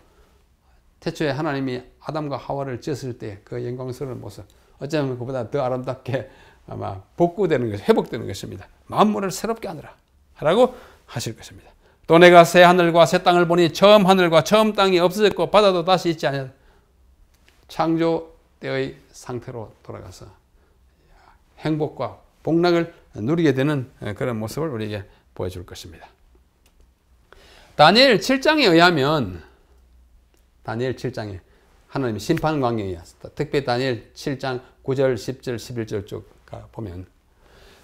Speaker 1: 태초에 하나님이 아담과 하와를 지었을 때 그 영광스러운 모습, 어쩌면 그보다 더 아름답게 아마 복구되는 것, 회복되는 것입니다. 만물을 새롭게 하느라 라고 하실 것입니다. 또 내가 새 하늘과 새 땅을 보니 처음 하늘과 처음 땅이 없어졌고 바다도 다시 있지 않냐. 창조 때의 상태로 돌아가서 행복과 복락을 누리게 되는 그런 모습을 우리에게 보여줄 것입니다. 다니엘 7장에 의하면, 다니엘 7장에 하나님의 심판 광경이야. 특별히 다니엘 7장 9절, 10절, 11절 쭉 보면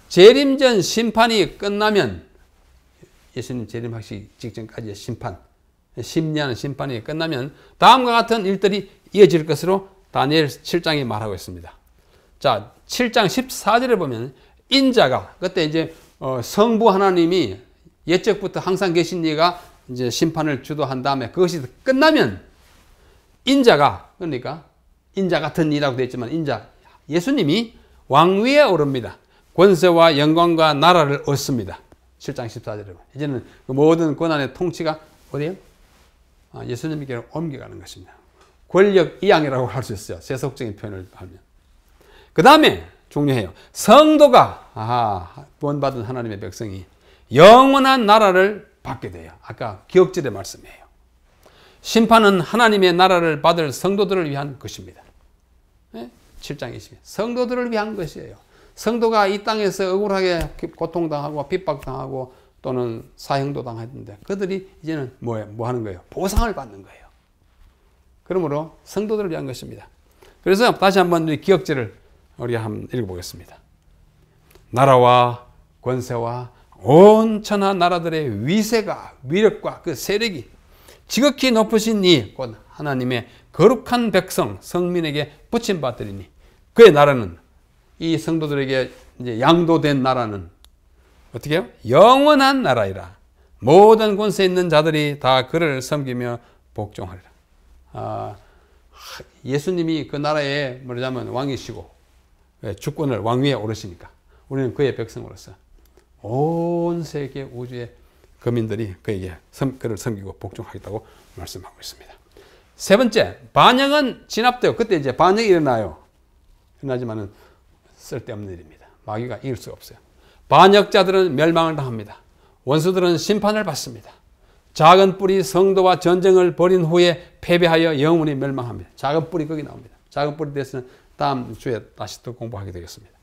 Speaker 1: 재림전 심판이 끝나면, 예수님 재림하시기 직전까지의 심판, 심리하는 심판이 끝나면 다음과 같은 일들이 이어질 것으로 다니엘 7장이 말하고 있습니다. 자, 7장 14절에 보면 인자가, 그때 이제 성부 하나님이 옛적부터 항상 계신 이가 이제 심판을 주도한 다음에 그것이 끝나면 인자가, 그러니까 인자 같은 이라고 되어 있지만 인자, 예수님이 왕위에 오릅니다. 권세와 영광과 나라를 얻습니다. 7장 14절에 보면 이제는 그 모든 권한의 통치가 어디에요? 예수님께로 옮겨가는 것입니다. 권력 이양이라고 할 수 있어요. 세속적인 표현을 하면. 그 다음에 중요해요. 성도가, 구원받은 하나님의 백성이 영원한 나라를 받게 돼요. 아까 기억절의 말씀이에요. 심판은 하나님의 나라를 받을 성도들을 위한 것입니다. 7장 20절. 성도들을 위한 것이에요. 성도가 이 땅에서 억울하게 고통당하고 핍박당하고 또는 사형도 당했는데 그들이 이제는 뭐 하는 거예요? 보상을 받는 거예요. 그러므로 성도들을 위한 것입니다. 그래서 다시 한번 우리 기억절을 우리가 한번 읽어보겠습니다. 나라와 권세와 온 천하 나라들의 위세가 위력과 그 세력이 지극히 높으신 이 곧 하나님의 거룩한 백성 성민에게 붙임 받으리니 그의 나라는 이 성도들에게 이제 양도된 나라는 어떻게 해요? 영원한 나라이라. 모든 권세 있는 자들이 다 그를 섬기며 복종하리라. 예수님이 그 나라에 말하자면 왕이시고 주권을 왕위에 오르시니까 우리는 그의 백성으로서 온 세계 우주의 거민들이 그에게 그를 섬기고 복종하겠다고 말씀하고 있습니다. 세 번째, 반역은 진압되고 그때 이제 반역이 일어나요. 일어나지만은 쓸데없는 일입니다. 마귀가 이길 수가 없어요. 반역자들은 멸망을 당합니다. 원수들은 심판을 받습니다. 작은 뿔이 성도와 전쟁을 벌인 후에 패배하여 영원히 멸망합니다. 작은 뿔이 거기 나옵니다. 작은 뿔에 대해서는 다음 주에 다시 또 공부하게 되겠습니다.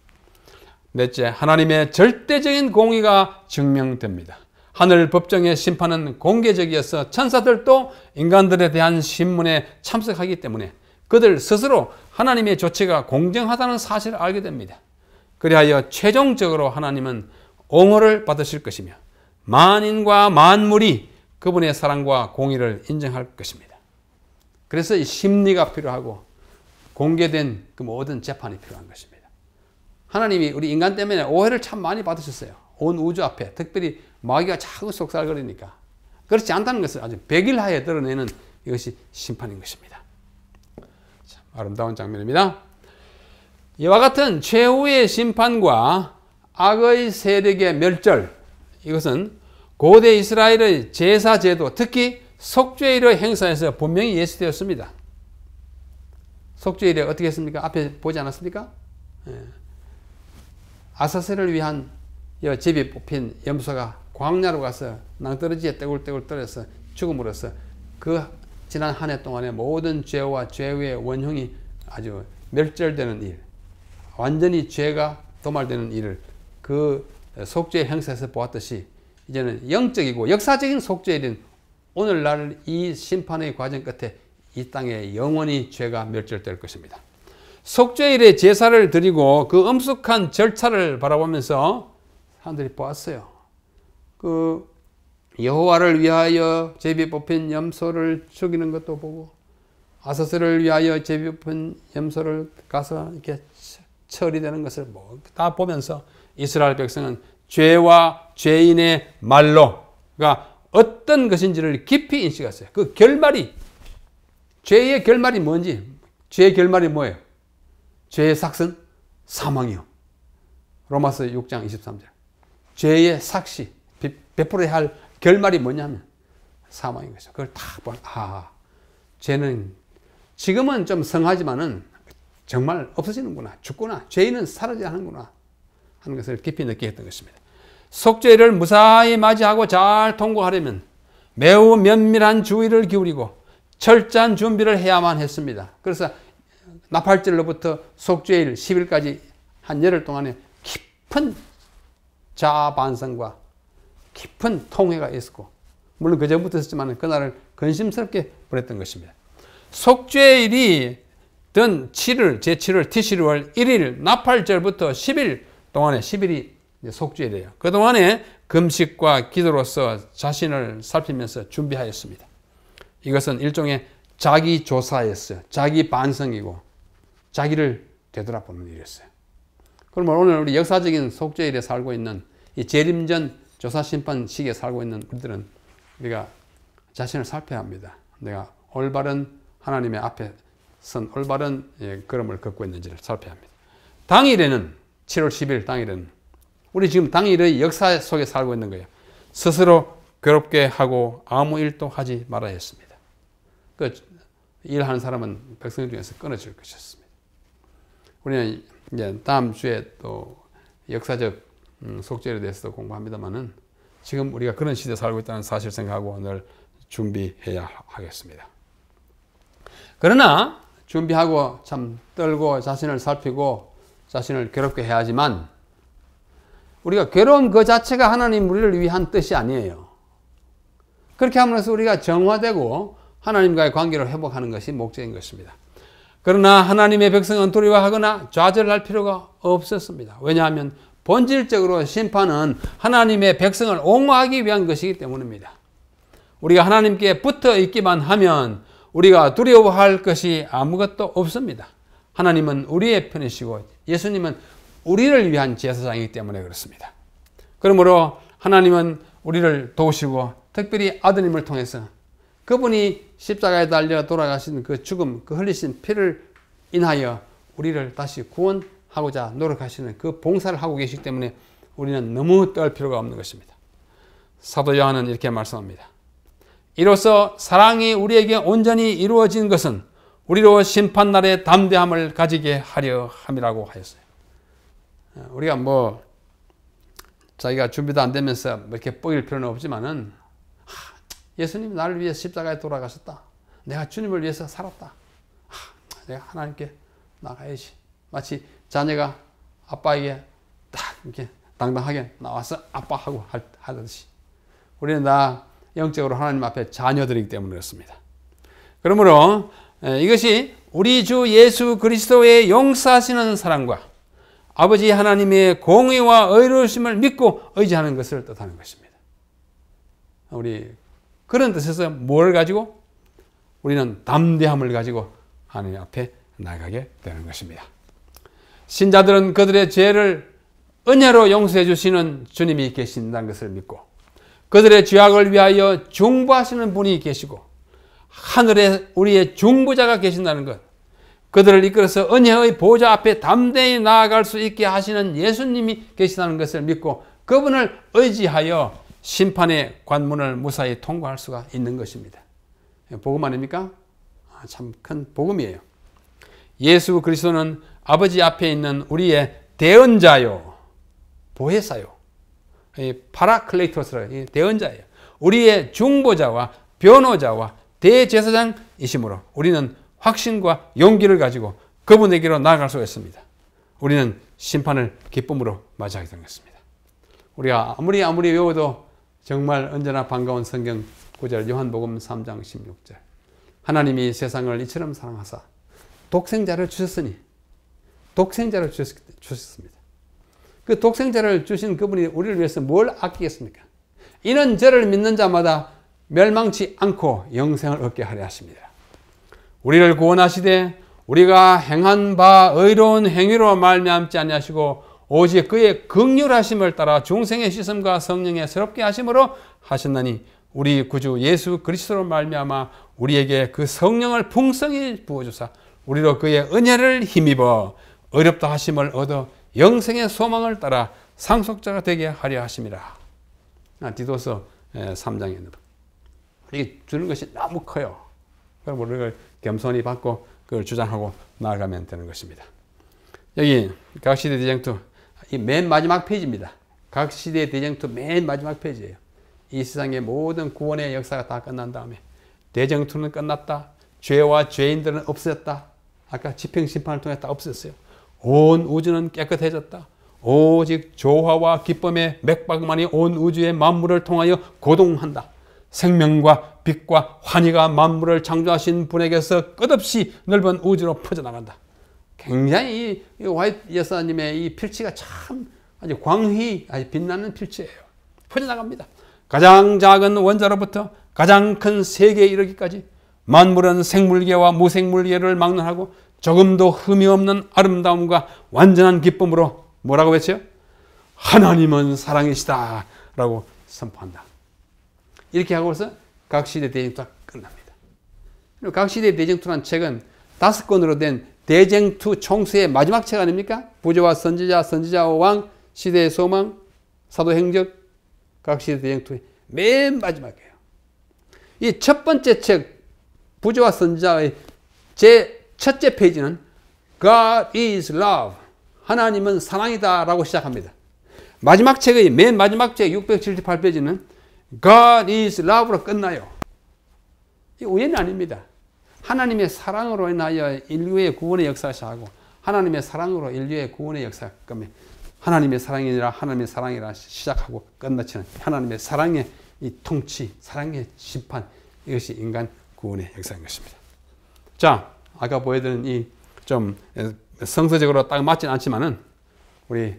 Speaker 1: 넷째, 하나님의 절대적인 공의가 증명됩니다. 하늘 법정의 심판은 공개적이어서 천사들도 인간들에 대한 신문에 참석하기 때문에 그들 스스로 하나님의 조치가 공정하다는 사실을 알게 됩니다. 그리하여 최종적으로 하나님은 옹호를 받으실 것이며 만인과 만물이 그분의 사랑과 공의를 인정할 것입니다. 그래서 이 심리가 필요하고 공개된 그 모든 재판이 필요한 것입니다. 하나님이 우리 인간 때문에 오해를 참 많이 받으셨어요. 온 우주 앞에 특별히 마귀가 자꾸 속살거리니까 그렇지 않다는 것을 아주 백일하에 드러내는 이것이 심판인 것입니다. 참 아름다운 장면입니다. 이와 같은 최후의 심판과 악의 세력의 멸절, 이것은 고대 이스라엘의 제사 제도, 특히 속죄일의 행사에서 분명히 예시되었습니다. 속죄일에 어떻게 했습니까? 앞에 보지 않았습니까? 아사셀을 위한 제비 뽑힌 염소가 광야로 가서 낭떠러지에 떼굴떼굴 떨어서 죽음으로써 그 지난 한 해 동안의 모든 죄와 죄의 원흉이 아주 멸절되는 일, 완전히 죄가 도말되는 일을 그 속죄 행사에서 보았듯이 이제는 영적이고 역사적인 속죄일인 오늘날 이 심판의 과정 끝에 이 땅에 영원히 죄가 멸절될 것입니다. 속죄일에 제사를 드리고 그 엄숙한 절차를 바라보면서 사람들이 보았어요. 그 여호와를 위하여 제비 뽑힌 염소를 죽이는 것도 보고 아사셀을 위하여 제비 뽑힌 염소를 가서 이렇게 처리되는 것을 다 보면서 이스라엘 백성은 죄와 죄인의 말로가 어떤 것인지를 깊이 인식했어요. 그 결말이, 죄의 결말이 뭔지, 죄의 결말이 뭐예요? 죄의 삭은 사망이요. 로마서 6장 23절. 죄의 삭시, 베풀어야 할 결말이 뭐냐면 사망인 것이죠. 그걸 다 보면, 죄는 지금은 좀 성하지만은 정말 없어지는구나, 죽구나, 죄인은 사라져야 하는구나 하는 것을 깊이 느끼게 했던 것입니다. 속죄를 무사히 맞이하고 잘 통과하려면 매우 면밀한 주의를 기울이고 철저한 준비를 해야만 했습니다. 그래서 나팔절로부터 속죄일 10일까지 한 열흘 동안에 깊은 자아 반성과 깊은 통회가 있었고, 물론 그 전부터 있었지만 그날을 근심스럽게 보냈던 것입니다. 속죄일이 든 7월, 제7월 티시르월 1일 나팔절부터 10일 동안에 10일이 속죄일이에요. 그동안에 금식과 기도로서 자신을 살피면서 준비하였습니다. 이것은 일종의 자기 조사였어요. 자기 반성이고 자기를 되돌아보는 일이었어요. 그러면 오늘 우리 역사적인 속죄일에 살고 있는 이 재림전 조사심판 시기에 살고 있는 우리들은 우리가 자신을 살펴야 합니다. 내가 올바른 하나님의 앞에 선 올바른 걸음을 걷고 있는지를 살펴야 합니다. 당일에는 7월 10일 당일에는 우리 지금 당일의 역사 속에 살고 있는 거예요. 스스로 괴롭게 하고 아무 일도 하지 말아야 했습니다. 그 일하는 사람은 백성 중에서 끊어질 것이었습니다. 우리는 이제 다음 주에 또 역사적 속죄에 대해서도 공부합니다만은 지금 우리가 그런 시대에 살고 있다는 사실 생각하고 늘 준비해야 하겠습니다. 그러나 준비하고 참 떨고 자신을 살피고 자신을 괴롭게 해야 하지만 우리가 괴로운 그 자체가 하나님 우리를 위한 뜻이 아니에요. 그렇게 함으로써 우리가 정화되고 하나님과의 관계를 회복하는 것이 목적인 것입니다. 그러나 하나님의 백성은 두려워하거나 좌절할 필요가 없었습니다. 왜냐하면 본질적으로 심판은 하나님의 백성을 옹호하기 위한 것이기 때문입니다. 우리가 하나님께 붙어 있기만 하면 우리가 두려워할 것이 아무것도 없습니다. 하나님은 우리의 편이시고 예수님은 우리를 위한 제사장이기 때문에 그렇습니다. 그러므로 하나님은 우리를 도우시고 특별히 아드님을 통해서 그분이 십자가에 달려 돌아가신 그 죽음, 그 흘리신 피를 인하여 우리를 다시 구원하고자 노력하시는 그 봉사를 하고 계시기 때문에 우리는 너무 떨 필요가 없는 것입니다. 사도 요한은 이렇게 말씀합니다. 이로써 사랑이 우리에게 온전히 이루어진 것은 우리로 심판날의 담대함을 가지게 하려 함이라고 하였어요. 우리가 자기가 준비도 안 되면서 이렇게 뻐길 필요는 없지만은 예수님이 나를 위해 십자가에 돌아가셨다. 내가 주님을 위해서 살았다. 내가 하나님께 나가야지. 마치 자녀가 아빠에게 딱 이렇게 당당하게 나와서 아빠하고 하듯이 우리는 다 영적으로 하나님 앞에 자녀들이기 때문에 그렇습니다. 그러므로 이것이 우리 주 예수 그리스도의 용서하시는 사랑과 아버지 하나님의 공의와 의로우심을 믿고 의지하는 것을 뜻하는 것입니다. 우리 그런 뜻에서 뭘 가지고? 우리는 담대함을 가지고 하나님 앞에 나가게 되는 것입니다. 신자들은 그들의 죄를 은혜로 용서해 주시는 주님이 계신다는 것을 믿고 그들의 죄악을 위하여 중보하시는 분이 계시고 하늘에 우리의 중보자가 계신다는 것, 그들을 이끌어서 은혜의 보좌 앞에 담대히 나아갈 수 있게 하시는 예수님이 계시다는 것을 믿고 그분을 의지하여 심판의 관문을 무사히 통과할 수가 있는 것입니다. 복음 아닙니까? 참 큰 복음이에요. 예수 그리스도는 아버지 앞에 있는 우리의 대언자요, 보혜사요, 파라클레이토스라 대언자예요. 우리의 중보자와 변호자와 대제사장이시므로 우리는 확신과 용기를 가지고 그분에게로 나아갈 수가 있습니다. 우리는 심판을 기쁨으로 맞이하게 된 것입니다. 우리가 아무리 외워도 정말 언제나 반가운 성경 구절 요한복음 3장 16절 하나님이 세상을 이처럼 사랑하사 독생자를 주셨으니 독생자를 주셨습니다. 그 독생자를 주신 그분이 우리를 위해서 뭘 아끼겠습니까? 이는 저를 믿는 자마다 멸망치 않고 영생을 얻게 하려 하십니다. 우리를 구원하시되 우리가 행한 바 의로운 행위로 말미암지 아니하시고 오직 그의 긍휼하심을 따라 중생의 씻음과 성령의 새롭게 하심으로 하셨나니 우리 구주 예수 그리스도로 말미암아 우리에게 그 성령을 풍성히 부어주사 우리로 그의 은혜를 힘입어 의롭다 하심을 얻어 영생의 소망을 따라 상속자가 되게 하려 하심이라. 디도서 3장에 이게 주는 것이 너무 커요. 그럼 우리가 겸손히 받고 그걸 주장하고 나아가면 되는 것입니다. 여기 각 시대 대쟁투 이 맨 마지막 페이지입니다. 각 시대 대쟁투 맨 마지막 페이지예요. 이 세상의 모든 구원의 역사가 다 끝난 다음에 대쟁투는 끝났다. 죄와 죄인들은 없어졌다. 아까 집행심판을 통해 다 없어졌어요. 온 우주는 깨끗해졌다. 오직 조화와 기쁨의 맥박만이 온 우주의 만물을 통하여 고동한다. 생명과 빛과 환희가 만물을 창조하신 분에게서 끝없이 넓은 우주로 퍼져나간다. 굉장히 이 화이트 여사님의 이 필치가 참 아주 광휘, 아주 빛나는 필치예요. 퍼져나갑니다. 가장 작은 원자로부터 가장 큰 세계에 이르기까지 만물은 생물계와 무생물계를 막론하고 조금도 흠이 없는 아름다움과 완전한 기쁨으로 뭐라고 외쳐요? 하나님은 사랑이시다 라고 선포한다. 이렇게 하고서 각시대 대쟁투가 끝납니다. 그리고 각시대 대쟁투라는 책은 5권으로 된 대쟁투 총수의 마지막 책 아닙니까? 부조와 선지자, 선지자와 왕, 시대의 소망, 사도행적, 각시대 대쟁투의 맨 마지막이에요. 이 첫 번째 책 부조와 선지자의 제 첫째 페이지는 God is love, 하나님은 사랑이다 라고 시작합니다. 마지막 책의 맨 마지막 책 678페이지는 God is love로 끝나요. 이 우연이 아닙니다. 하나님의 사랑으로 인하여 인류의 구원의 역사를 시작하고 하나님의 사랑으로 인류의 구원의 역사가 끝내 하나님의 사랑이라 하나님의 사랑이라 시작하고 끝마치는 하나님의 사랑의 이 통치, 사랑의 심판, 이것이 인간 구원의 역사인 것입니다. 자, 아까 보여드린 이 좀 성서적으로 딱 맞지는 않지만은 우리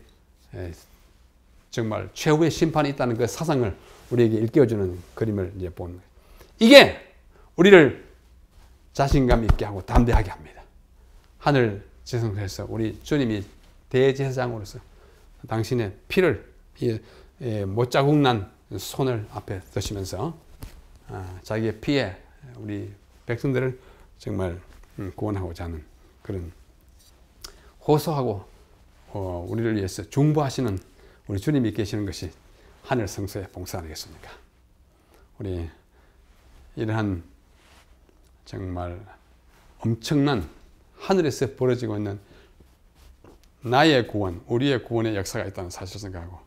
Speaker 1: 정말 최후의 심판이 있다는 그 사상을 우리에게 일깨워주는 그림을 이제 보는 거예요. 이게 우리를 자신감 있게 하고 담대하게 합니다. 하늘 지성소에서 우리 주님이 대제사장으로서 당신의 피를 못자국 난 손을 앞에 드시면서 자기의 피에 우리 백성들을 정말 구원하고자 하는 그런 호소하고 우리를 위해서 중보하시는 우리 주님이 계시는 것이 하늘 성소의 봉사 아니겠습니까? 우리 이러한 정말 엄청난 하늘에서 벌어지고 있는 나의 구원, 우리의 구원의 역사가 있다는 사실을 생각하고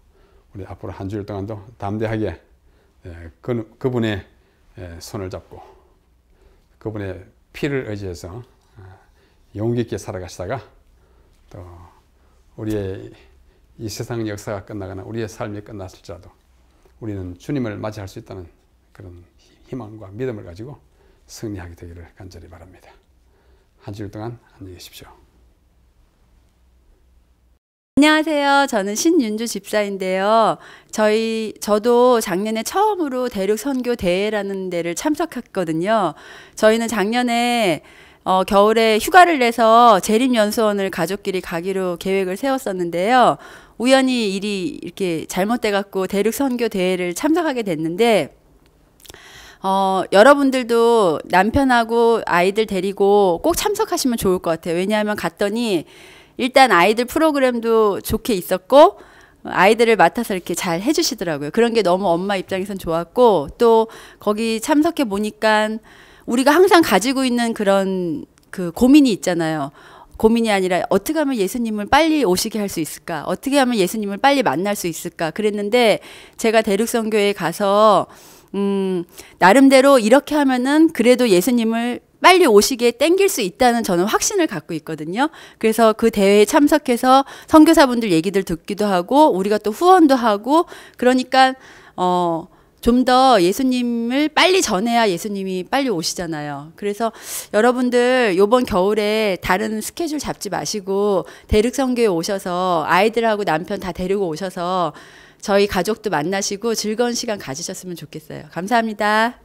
Speaker 1: 우리 앞으로 한 주일 동안도 담대하게 그분의 손을 잡고 그분의 피를 의지해서 용기 있게 살아가시다가 또 우리의 이 세상 역사가 끝나거나 우리의 삶이 끝났을지라도 우리는 주님을 맞이할 수 있다는 그런 희망과 믿음을 가지고 승리하게 되기를 간절히 바랍니다. 한 주일 동안 안녕히 계십시오.
Speaker 2: 안녕하세요. 저는 신윤주 집사인데요. 저도 작년에 처음으로 대륙 선교 대회라는 데를 참석했거든요. 저희는 작년에 겨울에 휴가를 내서 재림연수원을 가족끼리 가기로 계획을 세웠었는데요. 우연히 일이 이렇게 잘못돼 갖고 대륙 선교 대회를 참석하게 됐는데 여러분들도 남편하고 아이들 데리고 꼭 참석하시면 좋을 것 같아요. 왜냐하면 갔더니 일단 아이들 프로그램도 좋게 있었고 아이들을 맡아서 이렇게 잘 해주시더라고요. 그런 게 너무 엄마 입장에선 좋았고 또 거기 참석해 보니까 우리가 항상 가지고 있는 그런 그 고민이 있잖아요. 고민이 아니라 어떻게 하면 예수님을 빨리 오시게 할 수 있을까? 어떻게 하면 예수님을 빨리 만날 수 있을까? 그랬는데 제가 대륙선교에 가서 나름대로 이렇게 하면은 그래도 예수님을 빨리 오시게 땡길 수 있다는 저는 확신을 갖고 있거든요. 그래서 그 대회에 참석해서 선교사분들 얘기들 듣기도 하고 우리가 또 후원도 하고 그러니까 좀 더 예수님을 빨리 전해야 예수님이 빨리 오시잖아요. 그래서 여러분들 이번 겨울에 다른 스케줄 잡지 마시고 대륙선교에 오셔서 아이들하고 남편 다 데리고 오셔서 저희 가족도 만나시고 즐거운 시간 가지셨으면 좋겠어요. 감사합니다.